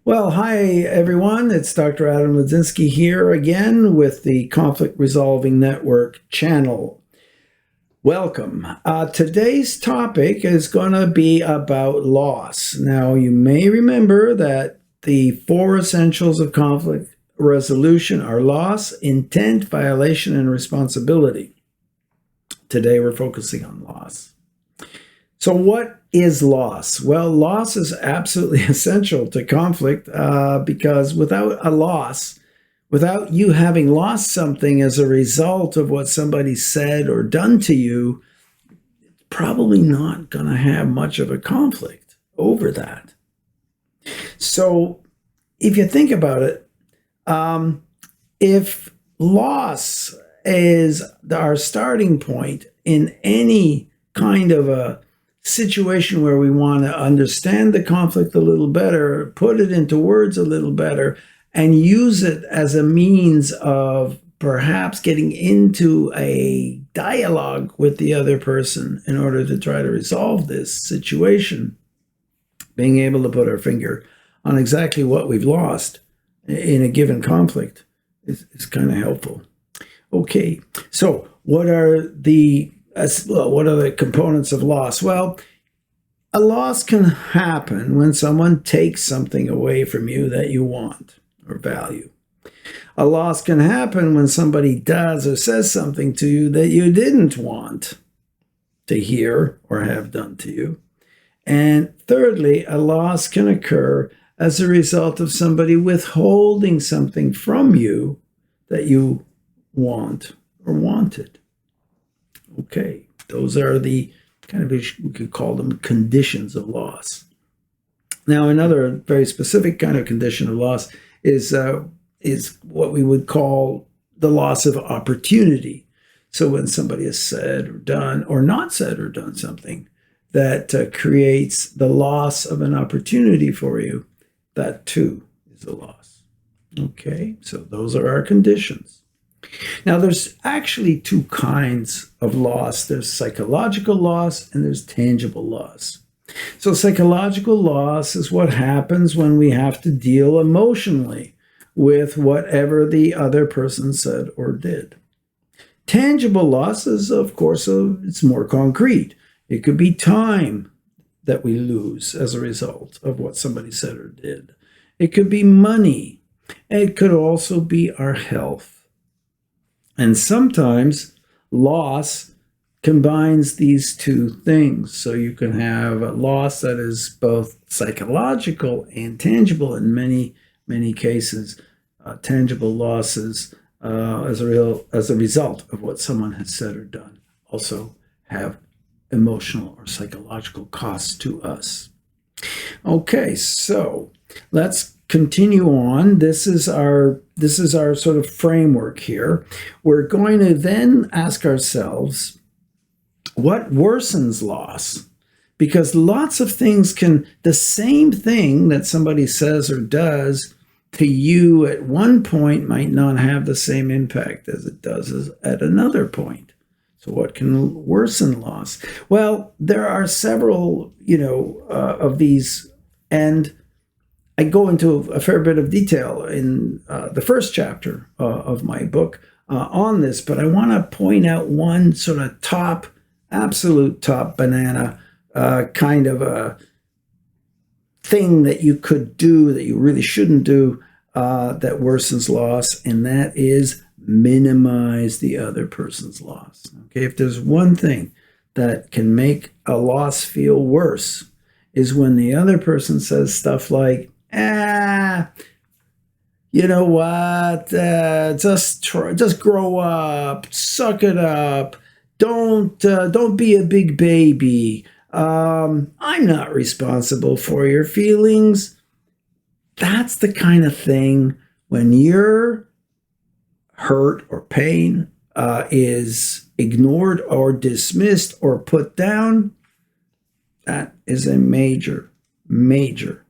Well, hi everyone. It's Dr. Adam Lodzinski here again with the Conflict Resolving Network channel. Welcome. Today's topic is going to be about loss. Now, you may remember that the four essentials of conflict resolution are loss, intent, violation, and responsibility. Today, we're focusing on loss. So what is loss? Well, loss is absolutely essential to conflict because without a loss, without you having lost something as a result of what somebody said or done to you, probably not going to have much of a conflict over that. So if you think about it, if loss is our starting point in any kind of a situation where we want to understand the conflict a little better, put it into words a little better, and use it as a means of perhaps getting into a dialogue with the other person in order to try to resolve this situation, being able to put our finger on exactly what we've lost in a given conflict is kind of helpful. Okay, so what are the components of loss? Well, a loss can happen when someone takes something away from you that you want or value. A loss can happen when somebody does or says something to you that you didn't want to hear or have done to you. And thirdly, a loss can occur as a result of somebody withholding something from you that you want or wanted. Okay, those are the kind of, we could call them conditions of loss. Now, another very specific kind of condition of loss is what we would call the loss of opportunity. So when somebody has said or done or not said or done something that creates the loss of an opportunity for you, that too is a loss. Okay, so those are our conditions. Now, there's actually two kinds of loss. There's psychological loss and there's tangible loss. So psychological loss is what happens when we have to deal emotionally with whatever the other person said or did. Tangible loss is, of course, it's more concrete. It could be time that we lose as a result of what somebody said or did. It could be money. It could also be our health. And sometimes loss combines these two things. So you can have a loss that is both psychological and tangible in many, many cases. Tangible losses as a result of what someone has said or done also have emotional or psychological costs to us. Okay, so let's continue on. This is our sort of framework here. We're going to then ask ourselves, what worsens loss? Because lots of things the same thing that somebody says or does to you at one point might not have the same impact as it does at another point. So what can worsen loss? Well, there are several, of these, and I go into a fair bit of detail in the first chapter of my book on this, but I want to point out one sort of absolute top banana kind of a thing that you could do that you really shouldn't do that worsens loss, and that is minimize the other person's loss. Okay, if there's one thing that can make a loss feel worse is when the other person says stuff like, you know what, just grow up, suck it up, don't be a big baby, I'm not responsible for your feelings. That's the kind of thing when your hurt or pain is ignored or dismissed or put down, that is a major, major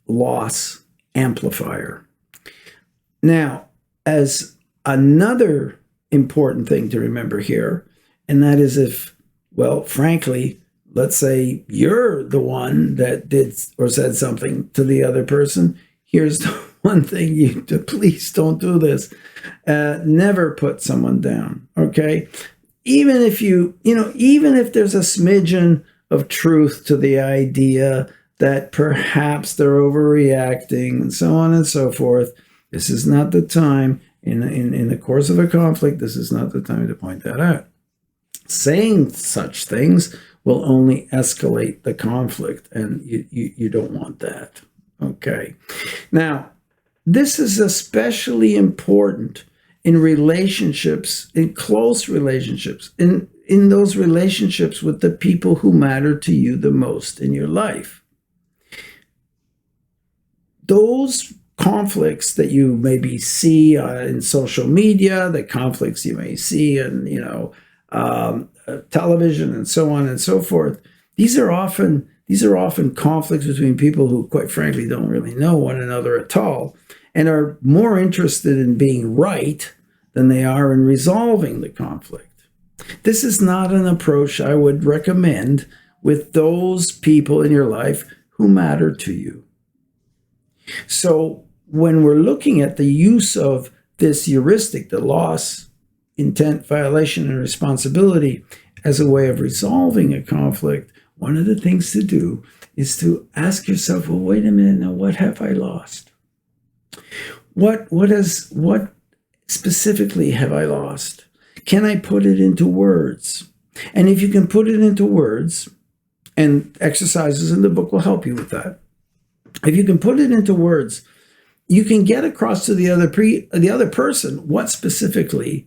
loss amplifier. Now, as another important thing to remember here, and that is frankly, let's say you're the one that did or said something to the other person. Here's the one thing you do, please don't do this. Never put someone down, okay? Even if even if there's a smidgen of truth to the idea that perhaps they're overreacting and so on and so forth, this is not the time in the course of a conflict, this is not the time to point that out. Saying such things will only escalate the conflict, and you don't want that. Okay. Now, this is especially important in relationships, in close relationships, in those relationships with the people who matter to you the most in your life. Those conflicts that you maybe see in social media, the conflicts you may see in, television and so on and so forth, these are often conflicts between people who, quite frankly, don't really know one another at all and are more interested in being right than they are in resolving the conflict. This is not an approach I would recommend with those people in your life who matter to you. So when we're looking at the use of this heuristic, the loss, intent, violation, and responsibility as a way of resolving a conflict, one of the things to do is to ask yourself, well, wait a minute, now what have I lost? What specifically have I lost? Can I put it into words? And if you can put it into words, and exercises in the book will help you with that. If you can put it into words, you can get across to the other person what specifically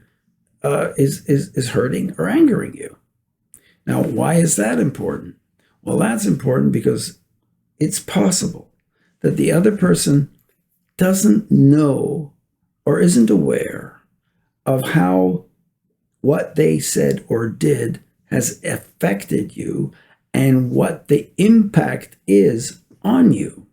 is hurting or angering you. Now, why is that important? Well, that's important because it's possible that the other person doesn't know or isn't aware of how what they said or did has affected you and what the impact is on you.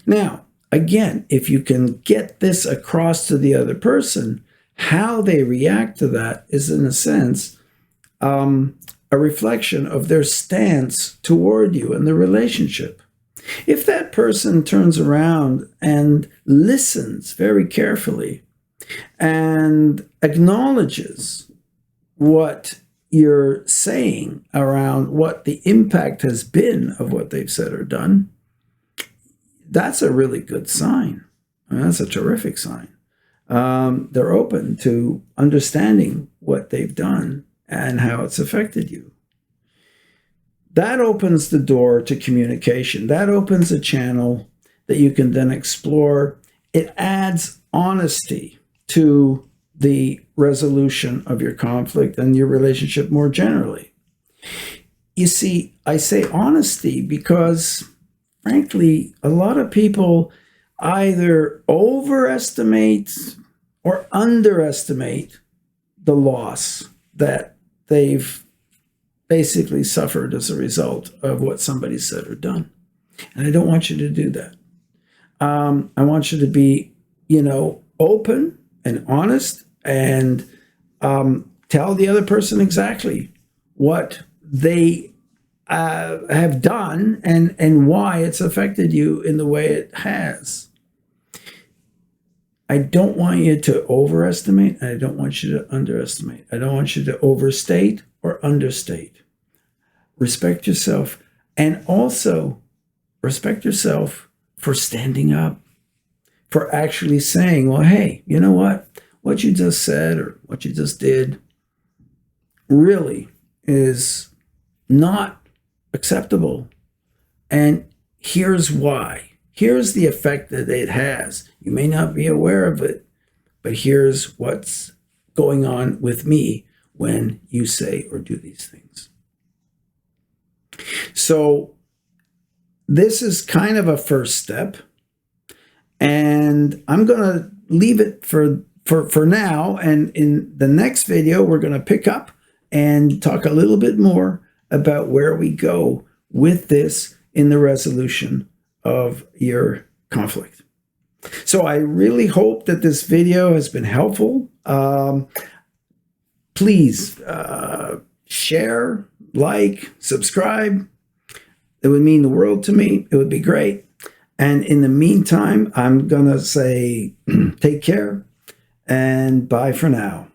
Now, again, if you can get this across to the other person, how they react to that is, in a sense, a reflection of their stance toward you and the relationship. If that person turns around and listens very carefully and acknowledges what you're saying around what the impact has been of what they've said or done, that's a really good sign. I mean, that's a terrific sign. They're open to understanding what they've done and how it's affected you. That opens the door to communication. That opens a channel that you can then explore. It adds honesty to the resolution of your conflict and your relationship more generally. You see, I say honesty because, frankly, a lot of people either overestimate or underestimate the loss that they've basically suffered as a result of what somebody said or done. And I don't want you to do that. I want you to be, open and honest and tell the other person exactly what they have done and why it's affected you in the way it has. I don't want you to overestimate, and I don't want you to underestimate. I don't want you to overstate or understate. Respect yourself, and also respect yourself for standing up, for actually saying, well, hey, you know what? What you just said or what you just did really is not acceptable. And here's why. Here's the effect that it has. You may not be aware of it, but here's what's going on with me when you say or do these things. So this is kind of a first step, and I'm going to leave it for now. And in the next video, we're going to pick up and talk a little bit more about where we go with this in the resolution of your conflict. So I really hope that this video has been helpful. Please share, like, subscribe. It would mean the world to me. It would be great. And in the meantime, I'm going to say take care and bye for now.